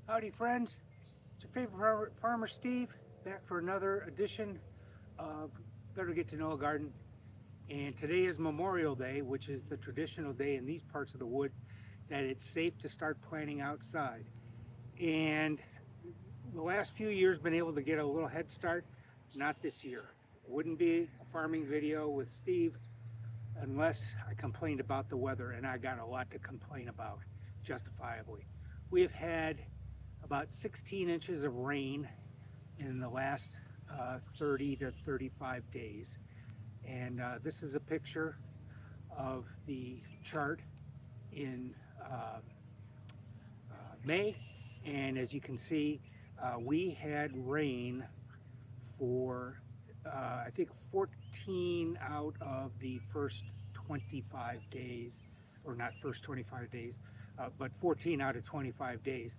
Howdy friends, it's your favorite farmer Steve, back for another edition of Better Get to Know a Garden. And today is Memorial Day, which is the traditional day in these parts of the woods that it's safe to start planting outside. And the last few years been able to get a little head start, not this year. It wouldn't be a farming video with Steve unless I complained about the weather, and I got a lot to complain about, justifiably. We have had about 16 inches of rain in the last 30 to 35 days. And this is a picture of the chart in May. And as you can see, we had rain for I think 14 out of the first 25 days, or not first 25 days, but 14 out of 25 days.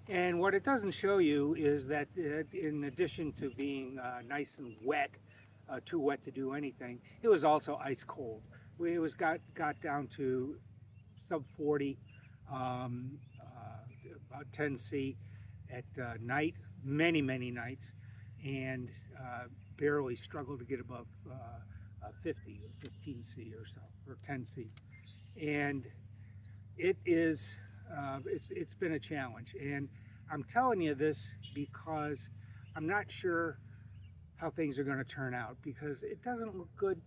And what it doesn't show you is that in addition to being nice and wet, too wet to do anything, it was also ice cold. It was got down to sub 40, about 10 C at night, many nights, and barely struggled to get above 50 or 15 C or so, or 10 C. And it is it's been a challenge, and I'm telling you this because I'm not sure how things are going to turn out, because it doesn't look good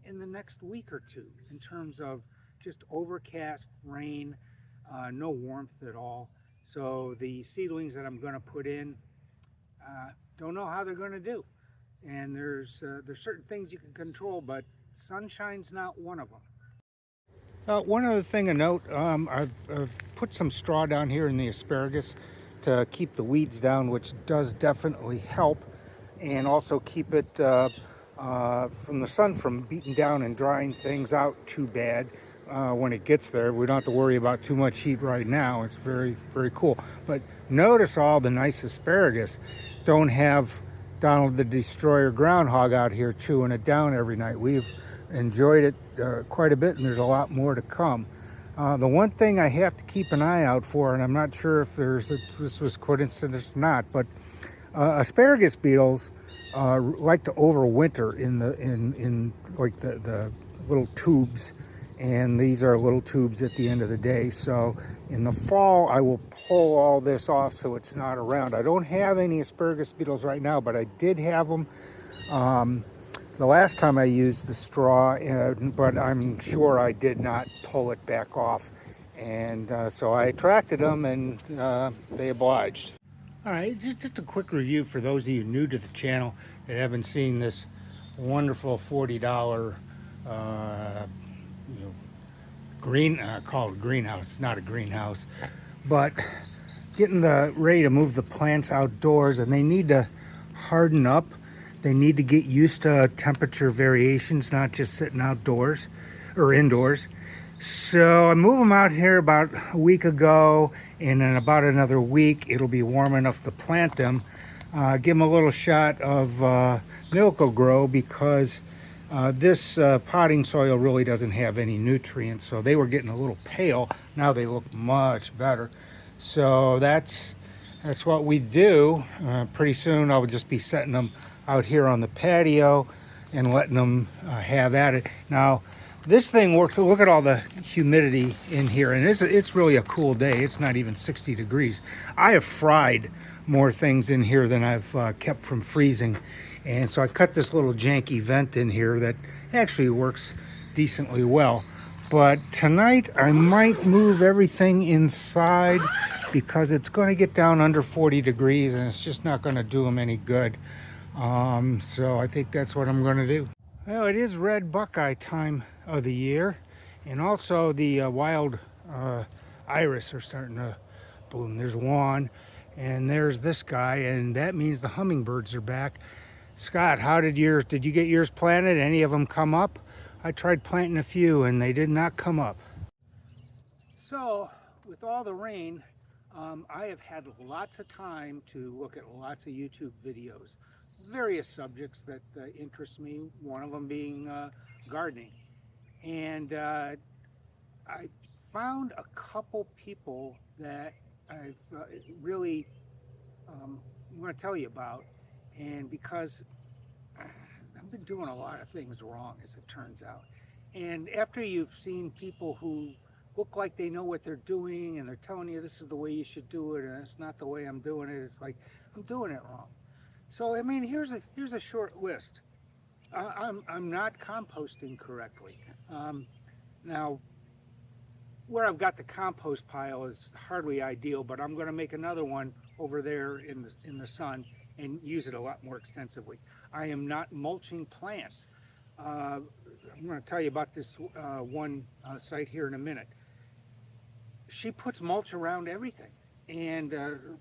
in the next week or two in terms of just overcast, rain, no warmth at all. So the seedlings that I'm going to put in, don't know how they're going to do. And there's certain things you can control, but sunshine's not one of them. One other thing to note, I've put some straw down here in the asparagus to keep the weeds down, which does definitely help, and also keep it from the sun from beating down and drying things out too bad when it gets there. We don't have to worry about too much heat right now. It's very cool. But notice all the nice asparagus don't have Donald the Destroyer groundhog out here chewing it down every night. We've enjoyed it quite a bit, and there's a lot more to come. The one thing I have to keep an eye out for, and I'm not sure if this was coincidence or not, but asparagus beetles like to overwinter in like the little tubes, and these are little tubes at the end of the day. So in the fall I will pull all this off so it's not around. I don't have any asparagus beetles right now, but I did have them the last time I used the straw, but I'm sure I did not pull it back off, and so I attracted them, and they obliged. All right, just a quick review for those of you new to the channel that haven't seen this wonderful $40 you know, called a greenhouse. It's not a greenhouse, but getting ready to move the plants outdoors, and they need to harden up. They need to get used to temperature variations, not just sitting outdoors or indoors. So I moved them out here about a week ago, and in about another week it'll be warm enough to plant them. Give them a little shot of Miracle-Gro, because this potting soil really doesn't have any nutrients, so they were getting a little pale. Now they look much better. So that's what we do. Pretty soon I'll just be setting them out here on the patio and letting them have at it. Now this thing works. Look at all the humidity in here, and it's really a cool day. It's not even 60 degrees. I have fried more things in here than I've kept from freezing, and so I cut this little janky vent in here that actually works decently well. But tonight I might move everything inside, because it's going to get down under 40 degrees and it's just not going to do them any good. So I think that's what I'm going to do. Well, it is red buckeye time of the year, and also the wild iris are starting to bloom. There's one, and there's this guy, and that means the hummingbirds are back. Scott, how did you get yours planted? Any of them come up? I tried planting a few and they did not come up. So with all the rain, I have had lots of time to look at lots of YouTube videos, various subjects that interest me, one of them being gardening. And I found a couple people that I've really want to tell you about, and because I've been doing a lot of things wrong, as it turns out. And after you've seen people who look like they know what they're doing and they're telling you this is the way you should do it and it's not the way I'm doing it, it's like I'm doing it wrong. So I mean, here's a short list. I'm not composting correctly. Now, where I've got the compost pile is hardly ideal, but I'm going to make another one over there in the sun and use it a lot more extensively. I am not mulching plants. I'm going to tell you about this one site here in a minute. She puts mulch around everything, and her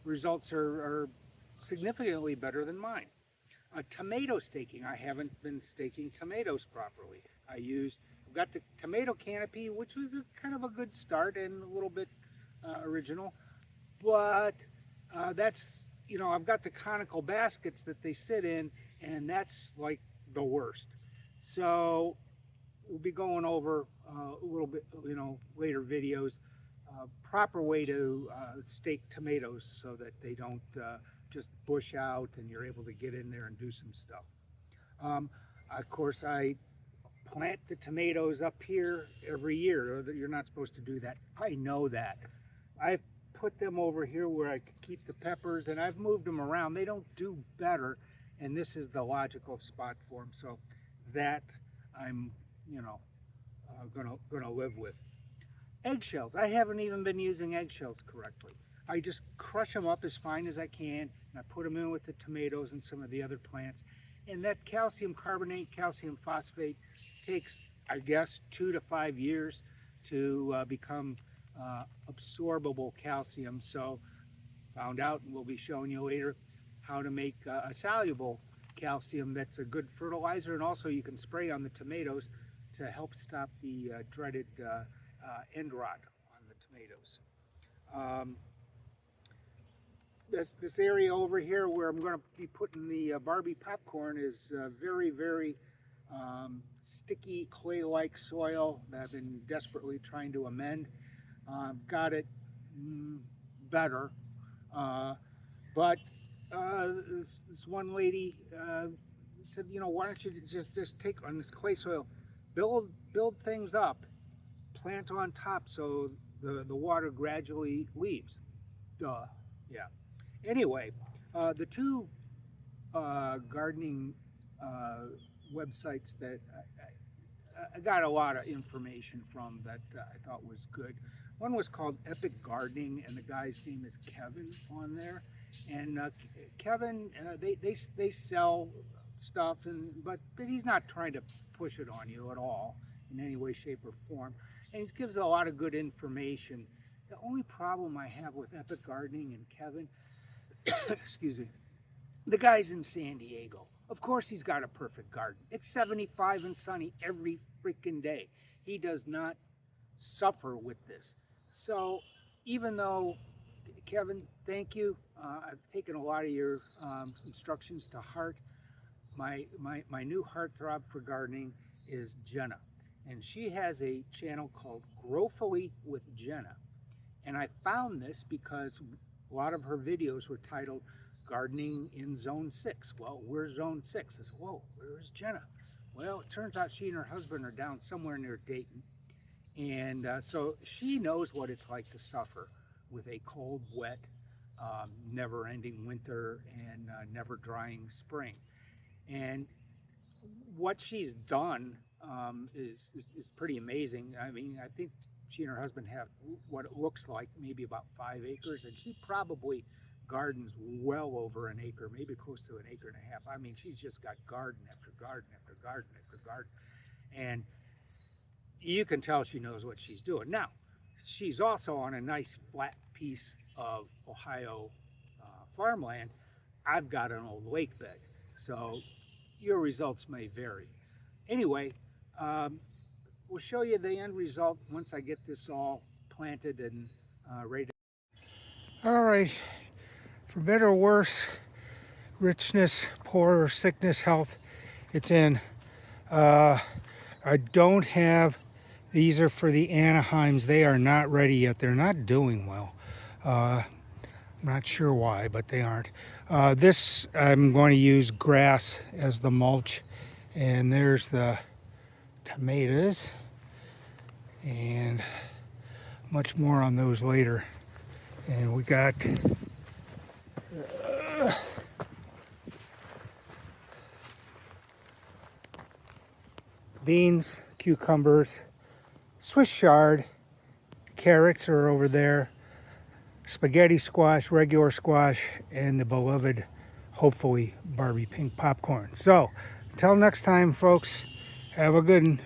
results are significantly better than mine. Tomato staking. I haven't been staking tomatoes properly. I've got the tomato canopy, which was kind of a good start and a little bit original, but that's, I've got the conical baskets that they sit in, and that's like the worst. So we'll be going over a little bit, later videos, proper way to stake tomatoes so that they don't just bush out and you're able to get in there and do some stuff. Of course, I plant the tomatoes up here every year. You're not supposed to do that. I know that. I've put them over here where I could keep the peppers, and I've moved them around. They don't do better, and this is the logical spot for them. So that I'm, gonna live with. Eggshells. I haven't even been using eggshells correctly. I just crush them up as fine as I can, and I put them in with the tomatoes and some of the other plants. And that calcium carbonate, calcium phosphate takes, I guess, 2 to 5 years to become absorbable calcium. So found out, and we'll be showing you later, how to make a soluble calcium that's a good fertilizer, and also you can spray on the tomatoes to help stop the dreaded end rot on the tomatoes. This area over here where I'm going to be putting the Barbie popcorn is very, very sticky clay-like soil that I've been desperately trying to amend. Got it better, but this one lady said, why don't you just take on this clay soil, build things up, plant on top so the water gradually leaves. Duh. Yeah. Anyway, the two gardening websites that I got a lot of information from that I thought was good. One was called Epic Gardening, and the guy's name is Kevin on there. And Kevin, they sell stuff, but he's not trying to push it on you at all in any way, shape, or form. And he gives a lot of good information. The only problem I have with Epic Gardening and Kevin, excuse me, the guy's in San Diego. Of course he's got a perfect garden. It's 75 and sunny every freaking day. He does not suffer with this. So even though, Kevin, thank you. I've taken a lot of your instructions to heart. My new heartthrob for gardening is Jenna. And she has a channel called Growfully with Jenna. And I found this because a lot of her videos were titled Gardening in Zone 6. Well, we're Zone 6. I said, whoa, where is Jenna? Well, it turns out she and her husband are down somewhere near Dayton. And so she knows what it's like to suffer with a cold, wet, never-ending winter and never drying spring. And what she's done is pretty amazing. I mean, I think she and her husband have what it looks like maybe about 5 acres, and she probably gardens well over an acre, maybe close to an acre and a half. I mean, she's just got garden after garden after garden after garden, and you can tell she knows what she's doing. Now, she's also on a nice flat piece of Ohio farmland. I've got an old lake bed, so your results may vary. Anyway, we'll show you the end result once I get this all planted and ready. All right, for better or worse, richness, poor, or sickness, health, it's in. I don't have These are for the Anaheims. They are not ready yet. They're not doing well. I'm not sure why, but they aren't. This, I'm going to use grass as the mulch. And there's the tomatoes. And much more on those later. And we got beans, cucumbers, Swiss chard, carrots are over there, spaghetti squash, regular squash, and the beloved, hopefully, Barbie pink popcorn. So, until next time, folks, have a good one.